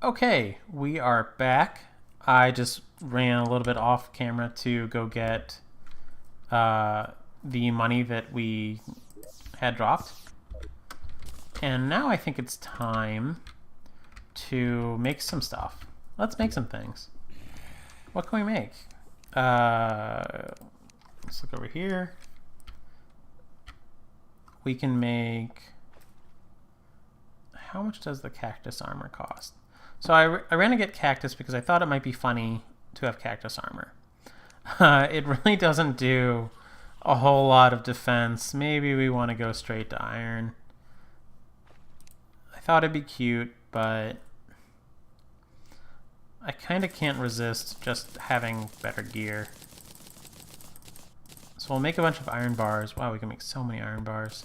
Okay, we are back. I just ran a little bit off camera to go get the money that we had dropped. And now I think it's time to make some stuff. Let's make some things. What can we make? Let's look over here. We can make... How much does the cactus armor cost? So I ran to get cactus because I thought it might be funny to have cactus armor. It really doesn't do a whole lot of defense. Maybe we want to go straight to iron. I thought it'd be cute, but I kind of can't resist just having better gear. So we'll make a bunch of iron bars. Wow, we can make so many iron bars.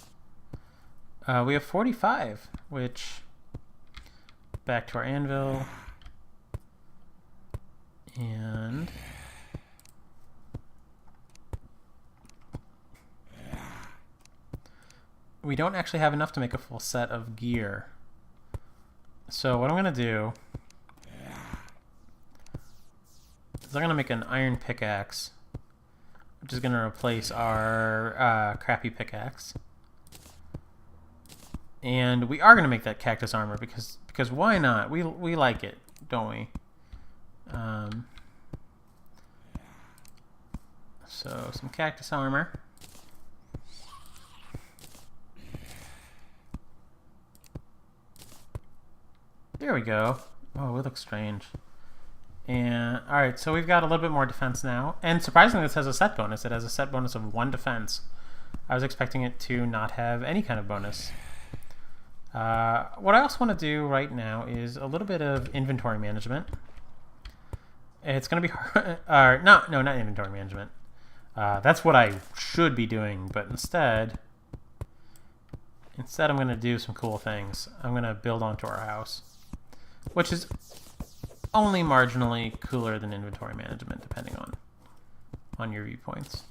We have 45, which... Back to our anvil. And... we don't actually have enough to make a full set of gear. So what I'm going to do is I'm going to make an iron pickaxe, which is going to replace our crappy pickaxe. And we are going to make that cactus armor because why not? We like it, don't we? So some cactus armor. There we go. Oh, it looks strange. And alright, so we've got a little bit more defense now. And surprisingly, this has a set bonus. It has a set bonus of 1 defense. I was expecting it to not have any kind of bonus. What I also want to do right now is a little bit of inventory management. It's going to be hard. No, not inventory management. That's what I should be doing, but instead I'm going to do some cool things. I'm going to build onto our house, which is only marginally cooler than inventory management, depending on your viewpoints.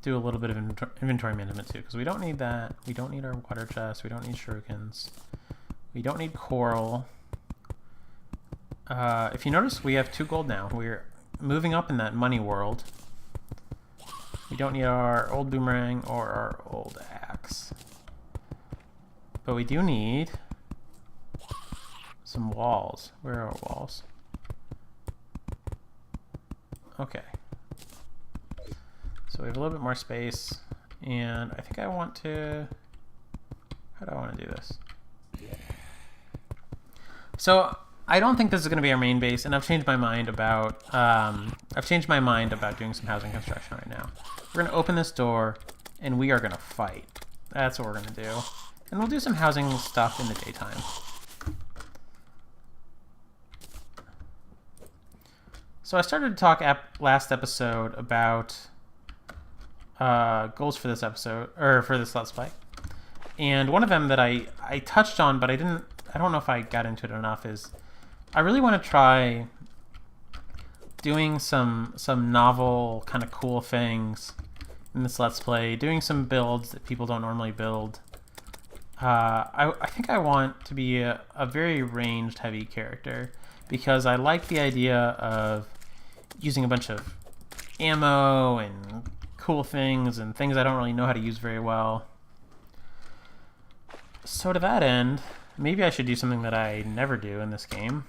Do a little bit of inventory management too, because we don't need that. We don't need our water chest. We don't need shurikens. We don't need coral. If you notice, we have 2 gold now. We're moving up in that money world. We don't need our old boomerang or our old axe. But we do need some walls. Where are our walls? Okay. So we have a little bit more space, and I think I want to... How do I want to do this? So I don't think this is going to be our main base, and I've changed my mind about doing some housing construction right now. We're going to open this door, and we are going to fight. That's what we're going to do, and we'll do some housing stuff in the daytime. So I started to talk last episode about goals for this episode, or for this Let's Play, and one of them that I touched on, but I don't know if I got into it enough, is I really want to try doing some novel kind of cool things in this Let's Play, doing some builds that people don't normally build. I think I want to be a very ranged heavy character, because I like the idea of using a bunch of ammo and cool things and things I don't really know how to use very well. So to that end, maybe I should do something that I never do in this game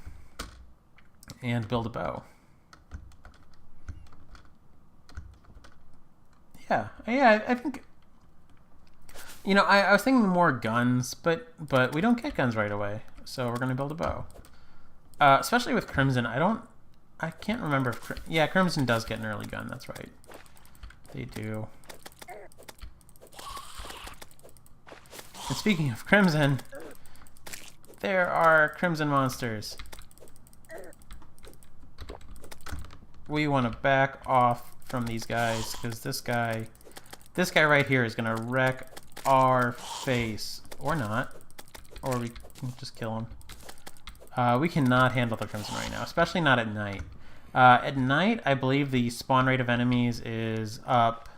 and build a bow. Yeah, I think, you know, I was thinking more guns, but we don't get guns right away, so we're going to build a bow. Especially with Crimson, I can't remember if, yeah, Crimson does get an early gun, that's right. They do. And speaking of Crimson, there are Crimson monsters. We want to back off from these guys, because this guy right here is going to wreck our face. Or not. Or we can just kill him. We cannot handle the Crimson right now, especially not at night. At night, I believe the spawn rate of enemies is up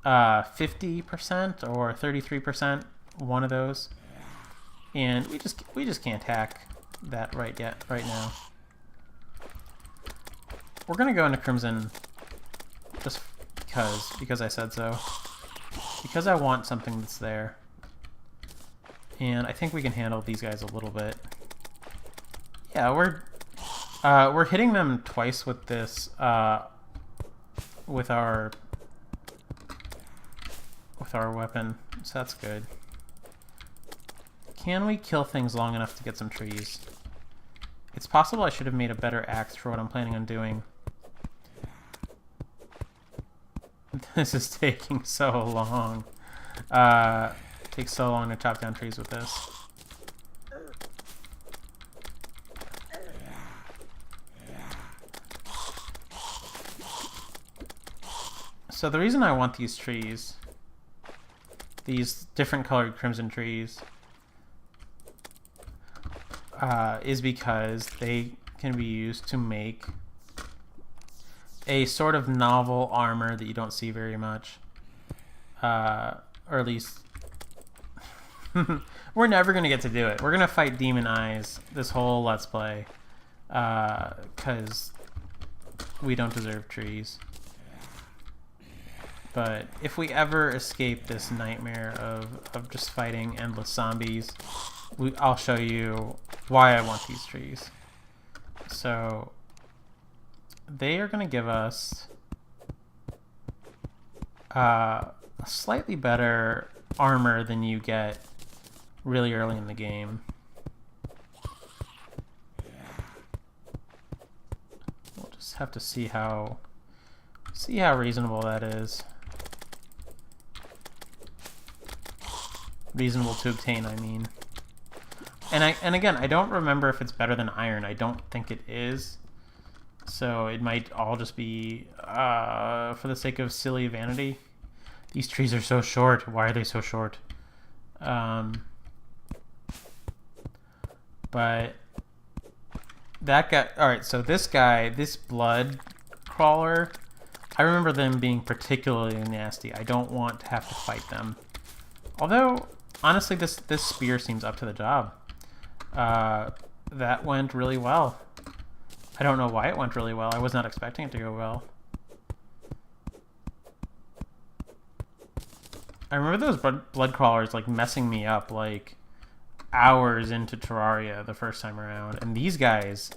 50% or 33%, one of those. And we just can't hack that right now. We're gonna go into Crimson just because I said so. Because I want something that's there. And I think we can handle these guys a little bit. Yeah, we're hitting them twice with this with our weapon, so that's good. Can we kill things long enough to get some trees? It's possible I should have made a better axe for what I'm planning on doing. This is taking so long. It takes so long to chop down trees with this. So the reason I want these trees, these different colored crimson trees, is because they can be used to make a sort of novel armor that you don't see very much. Or at least... We're never going to get to do it. We're going to fight Demon Eyes this whole Let's Play. Because we don't deserve trees. But if we ever escape this nightmare of just fighting endless zombies, I'll show you why I want these trees. So they are going to give us a slightly better armor than you get really early in the game. We'll just have to see how reasonable that is. Reasonable to obtain, I mean. And again, I don't remember if it's better than iron. I don't think it is. So it might all just be for the sake of silly vanity. These trees are so short. Why are they so short? But that guy... Alright, so this guy, this blood crawler, I remember them being particularly nasty. I don't want to have to fight them. Although, honestly, this spear seems up to the job. That went really well. I don't know why it went really well. I was not expecting it to go well. I remember those blood crawlers like messing me up like hours into Terraria the first time around. And these guys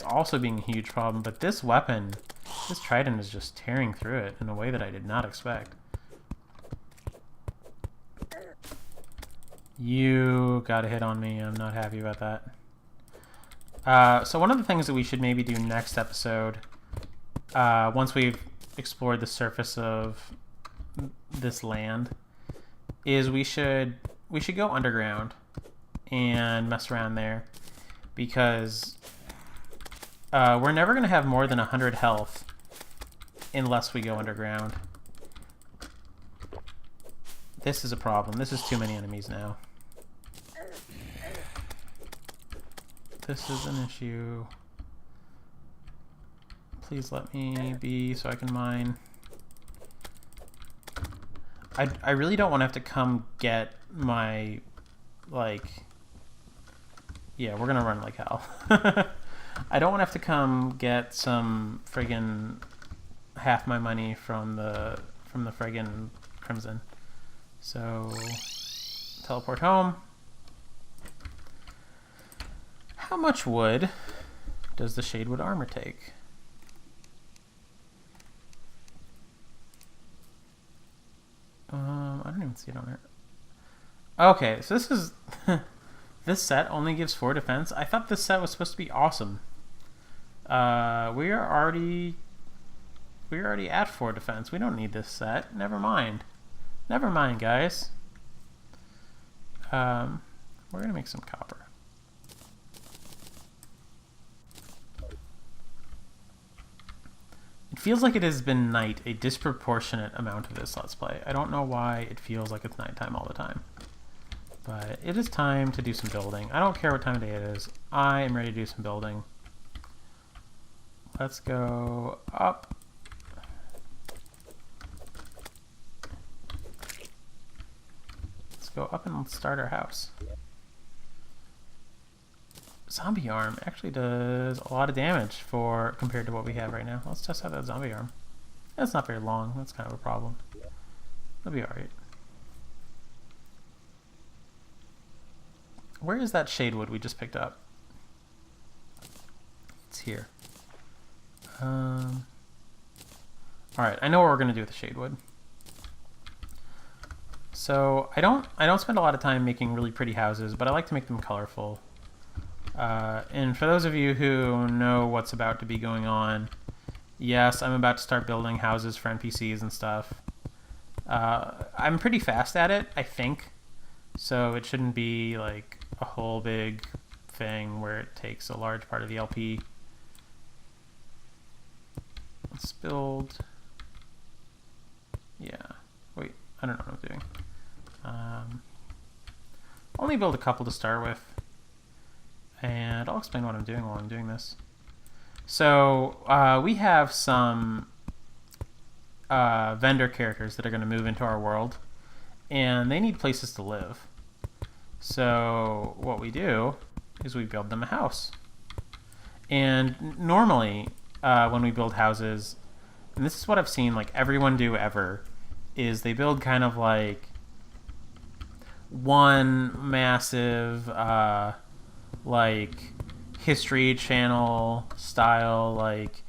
also being a huge problem. But this weapon, this trident is just tearing through it in a way that I did not expect. You got a hit on me. I'm not happy about that. So one of the things that we should maybe do next episode, once we've explored the surface of this land, is we should go underground and mess around there, because we're never going to have more than 100 health unless we go underground. This is a problem. This is too many enemies now. This is an issue. Please let me be so I can mine. I really don't want to have to come get my, like... Yeah, we're gonna run like hell. I don't want to have to come get some friggin' half my money from the friggin' Crimson. So, teleport home. How much wood does the Shadewood armor take? I don't even see it on there. Okay, so this is... this set only gives 4 defense. I thought this set was supposed to be awesome. We are already at 4 defense. We don't need this set. Never mind. Never mind, guys. We're gonna make some copper. It feels like it has been night a disproportionate amount of this Let's Play. I don't know why it feels like it's nighttime all the time. But it is time to do some building. I don't care what time of day it is. I am ready to do some building. Let's go up. go up and let's start our house. Zombie arm actually does a lot of damage for compared to what we have right now. Let's test out that zombie arm. That's not very long. That's kind of a problem. It'll be alright. Where is that shade wood we just picked up? It's here. Alright, I know what we're gonna do with the shade wood. So I don't spend a lot of time making really pretty houses, but I like to make them colorful. And for those of you who know what's about to be going on, yes, I'm about to start building houses for NPCs and stuff. I'm pretty fast at it, I think, so it shouldn't be like a whole big thing where it takes a large part of the LP. Let's build... Yeah. Wait, I don't know what I'm doing. Only build a couple to start with. And I'll explain what I'm doing while I'm doing this. So we have some vendor characters that are going to move into our world, and they need places to live. So what we do is we build them a house. And normally when we build houses, and this is what I've seen like everyone do ever, is they build kind of like one massive like History Channel style like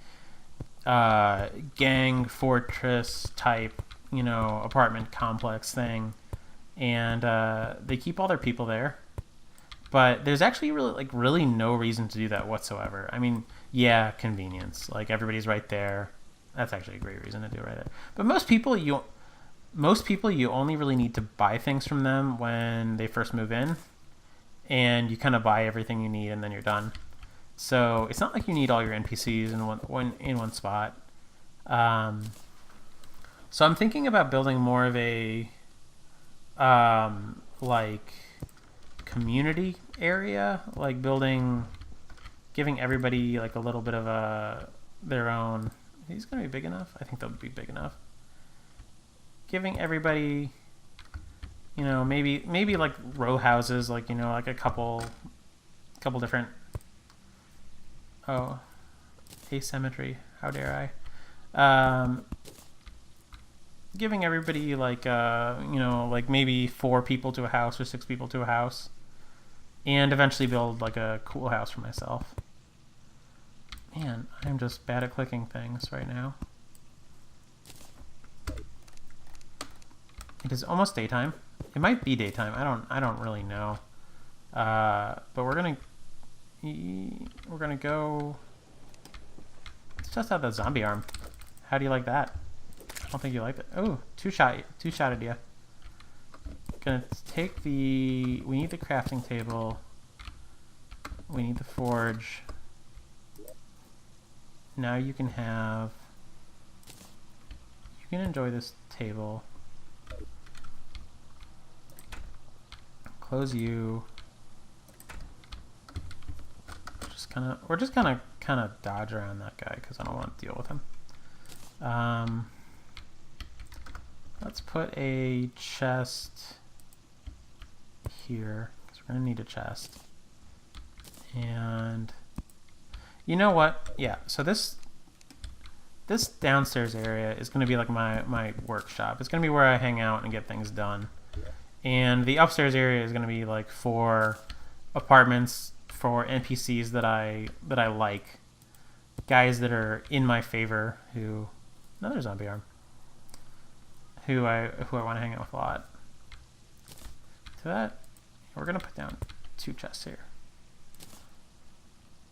gang fortress type, you know, apartment complex thing, and they keep all their people there, but there's actually really no reason to do that whatsoever. I mean, yeah, convenience, like everybody's right there. That's actually a great reason to do it right there. But most people you only really need to buy things from them when they first move in, and you kind of buy everything you need and then you're done. So it's not like you need all your NPCs in one spot. So I'm thinking about building more of a like community area, like giving everybody like a little bit of their own. These gonna be big enough? I think they'll be big enough. Giving everybody, you know, maybe like row houses, like, you know, like a couple different. Oh, asymmetry. How dare I? Giving everybody like you know, like maybe 4 people to a house or 6 people to a house, and eventually build like a cool house for myself. Man, I'm just bad at clicking things right now. It is almost daytime. It might be daytime. I don't really know. But we're gonna go. Let's test out that zombie arm. How do you like that? I don't think you liked it. Oh, two-shotted you. Gonna take the. We need the crafting table. We need the forge. Now you can have. You can enjoy this table. Close you. We're just gonna kind of dodge around that guy because I don't want to deal with him. Let's put a chest here because we're gonna need a chest. And you know what? Yeah. So this downstairs area is gonna be like my workshop. It's gonna be where I hang out and get things done. And the upstairs area is gonna be like for apartments for NPCs that I like, guys that are in my favor, who another zombie arm, who I want to hang out with a lot. To that, we're gonna put down 2 chests here,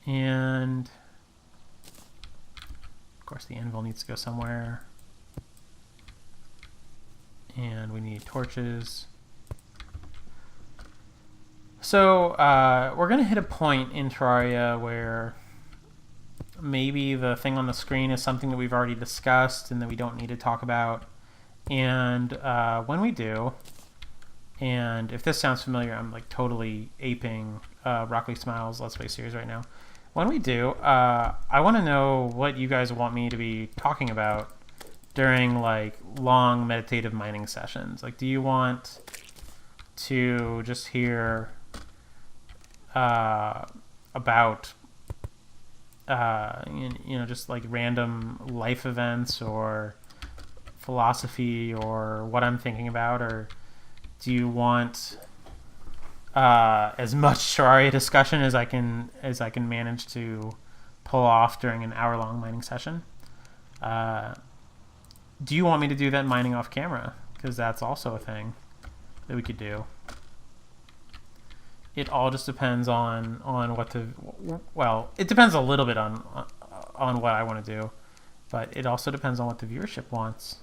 and of course the anvil needs to go somewhere, and we need torches. So we're going to hit a point in Terraria where maybe the thing on the screen is something that we've already discussed and that we don't need to talk about. And when we do, and if this sounds familiar, I'm like totally aping Broccoli Smiles Let's Play series right now. When we do, I want to know what you guys want me to be talking about during like long meditative mining sessions. Like, do you want to just hear about just like random life events or philosophy or what I'm thinking about, or do you want as much Terraria discussion as I can manage to pull off during an hour-long mining session? Do you want me to do that mining off camera? Because that's also a thing that we could do. It all just depends on what the, well, it depends a little bit on what I want to do, but it also depends on what the viewership wants.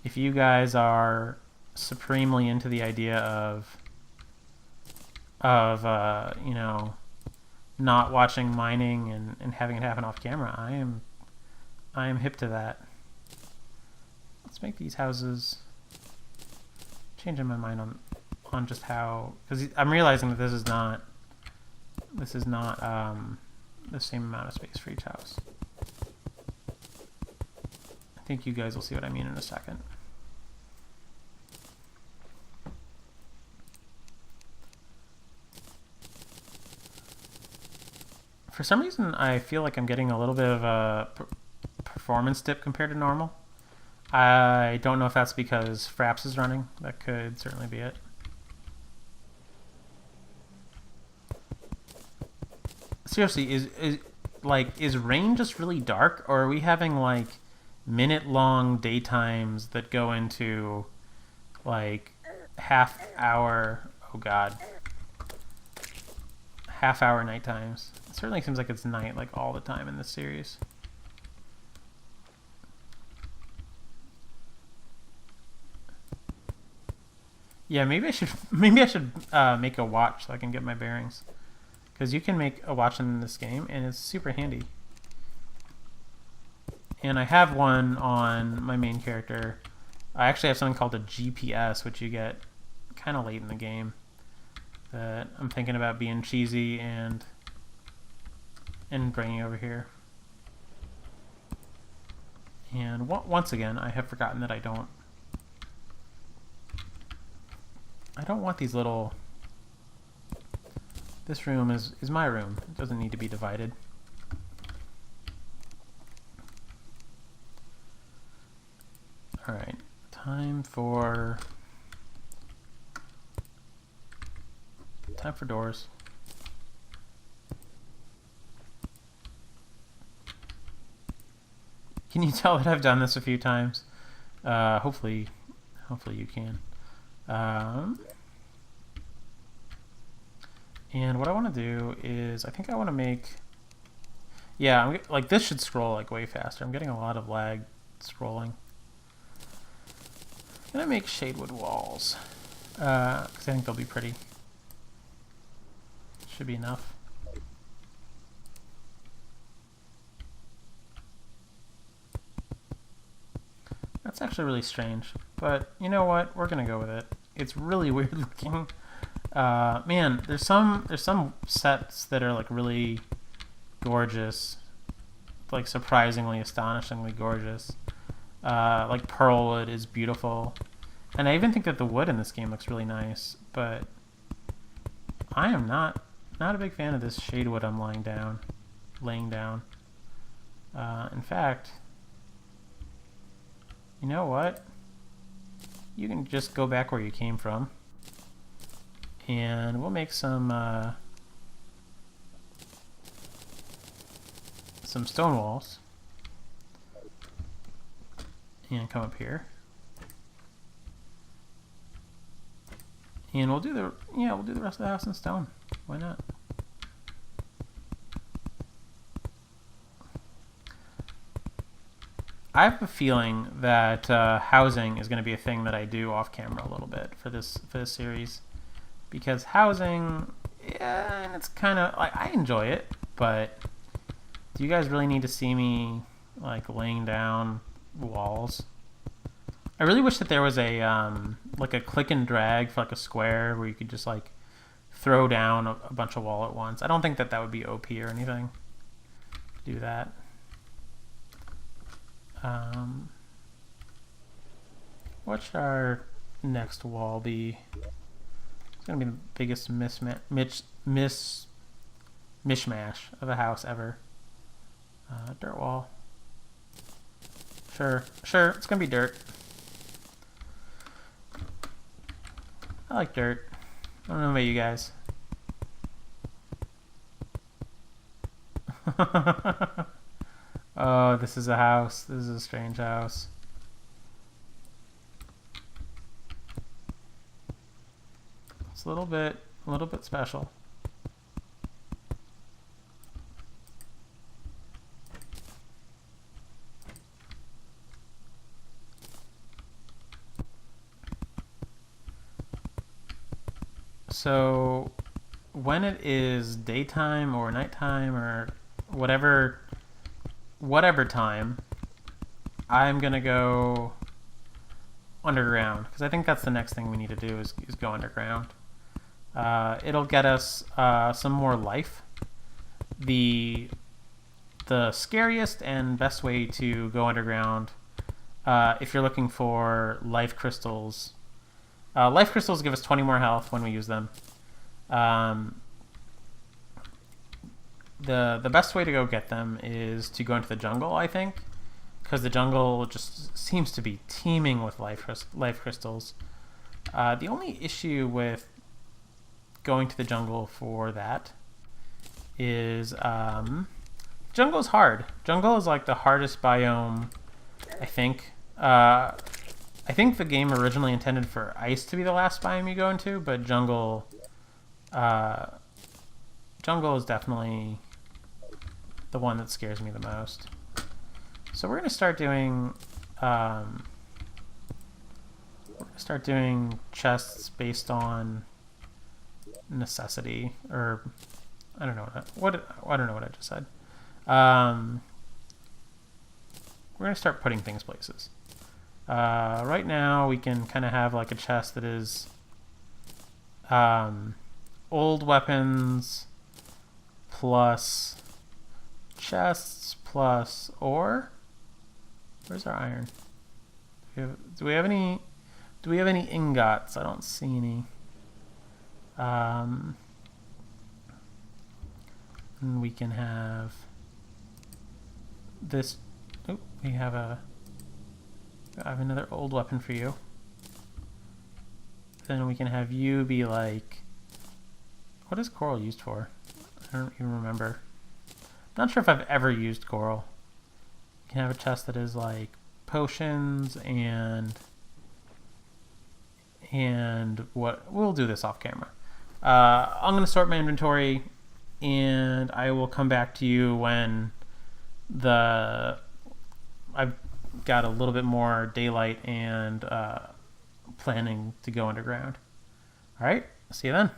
If you guys are supremely into the idea of not watching mining and having it happen off camera, I am hip to that. Let's make these houses. Changing my mind on just how, because I'm realizing that this is not the same amount of space for each house. I think you guys will see what I mean in a second. For some reason, I feel like I'm getting a little bit of a performance dip compared to normal. I don't know if that's because Fraps is running. That could certainly be it. Seriously, is rain just really dark, or are we having like minute-long daytimes that go into like half-hour? Oh God, half-hour night times. It certainly seems like it's night like all the time in this series. Yeah, maybe I should make a watch so I can get my bearings, because you can make a watch in this game and it's super handy. And I have one on my main character. I actually have something called a GPS, which you get kind of late in the game, that I'm thinking about being cheesy and bringing over here. And once again, I have forgotten that I don't want these little... This room is my room. It doesn't need to be divided. Alright, time for doors. Can you tell that I've done this a few times? Hopefully you can. And what I want to do is, I think I want to make, yeah, like this should scroll like way faster. I'm getting a lot of lag scrolling. I'm gonna make shadewood walls, because I think they'll be pretty. Should be enough. That's actually really strange, but you know what? We're gonna go with it. It's really weird looking. Man, there's some sets that are like really gorgeous, like surprisingly, astonishingly gorgeous. Like Pearlwood is beautiful, and I even think that the wood in this game looks really nice. But I am not a big fan of this shadewood I'm laying down. In fact, you know what? You can just go back where you came from. And we'll make some stone walls. And come up here. And we'll do the rest of the house in stone. Why not? I have a feeling that housing is going to be a thing that I do off camera a little bit for this series. Because housing, yeah, it's kind of like, I enjoy it, but do you guys really need to see me like laying down walls? I really wish that there was a like a click and drag for like a square where you could just like throw down a bunch of wall at once. I don't think that would be OP or anything. Do that. What should our next wall be? gonna be the biggest mishmash of a house ever. Dirt wall. Sure, it's gonna be dirt. I like dirt. I don't know about you guys. Oh, this is a house. This is a strange house. It's a little bit special. So when it is daytime or nighttime or whatever time, I'm gonna go underground because I think that's the next thing we need to do is go underground. It'll get us some more life. The scariest and best way to go underground, if you're looking for life crystals. Life crystals give us 20 more health when we use them. The best way to go get them is to go into the jungle, I think, because the jungle just seems to be teeming with life crystals. The only issue with going to the jungle for that is jungle is hard. Jungle is like the hardest biome, I think. I think the game originally intended for ice to be the last biome you go into, but jungle is definitely the one that scares me the most. So we're gonna start doing chests based on necessity, or I don't know what I just said. We're gonna start putting things places. Right now we can kind of have like a chest that is old weapons plus chests plus ore. Where's our iron? Do we have any ingots? I don't see any. And we can have this. Oh, I have another old weapon for you. Then we can have you be like, what is coral used for? I don't even remember. Not sure if I've ever used coral. You can have a chest that is like potions and what, we'll do this off camera. I'm gonna sort my inventory and I will come back to you when I've got a little bit more daylight and planning to go underground. All right, see you then.